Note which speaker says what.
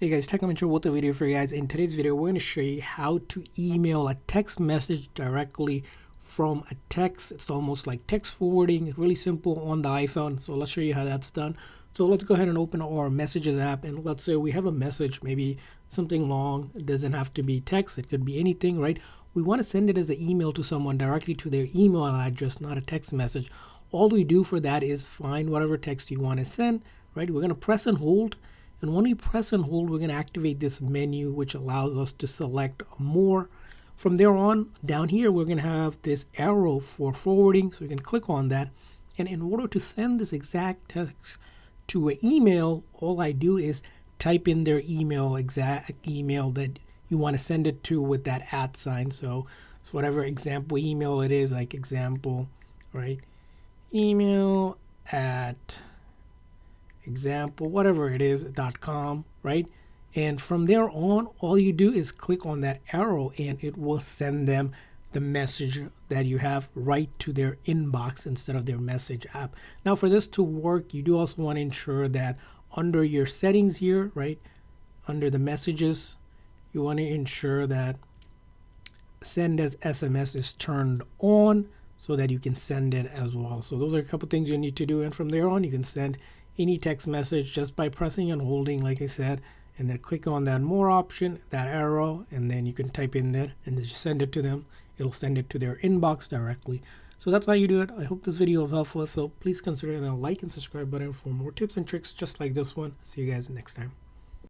Speaker 1: Hey guys, Tech Intro with a video for you guys. In today's video, we're going to show you how to email a text message directly from a text. It's almost like text forwarding. It's really simple on the iPhone. So let's show you how that's done. So let's go ahead and open our Messages app, and let's say we have a message, maybe something long. It doesn't have to be text. It could be anything, right? We want to send it as an email to someone directly to their email address, not a text message. All we do for that is find whatever text you want to send, right? We're going to press and hold. And when we press and hold, we're going to activate this menu, which allows us to select more. From there on, down here, we're going to have this arrow for forwarding. So we can click on that. And in order to send this exact text to an email, all I do is type in their email, exact email that you want to send it to with that @ sign. So it's whatever example email it is, like example, right? Email at example, whatever it is, .com, right? And from there on, all you do is click on that arrow and it will send them the message that you have right to their inbox instead of their message app. Now for this to work, you do also want to ensure that under your settings here, right, under the messages, you want to ensure that send as SMS is turned on so that you can send it as well. So those are a couple things you need to do, and from there on you can send any text message just by pressing and holding, like I said, and then click on that more option, that arrow, and then you can type in there and then just send it to them. It'll send it to their inbox directly. So that's how you do it. I hope this video was helpful. So please consider the like and subscribe button for more tips and tricks just like this one. See you guys next time.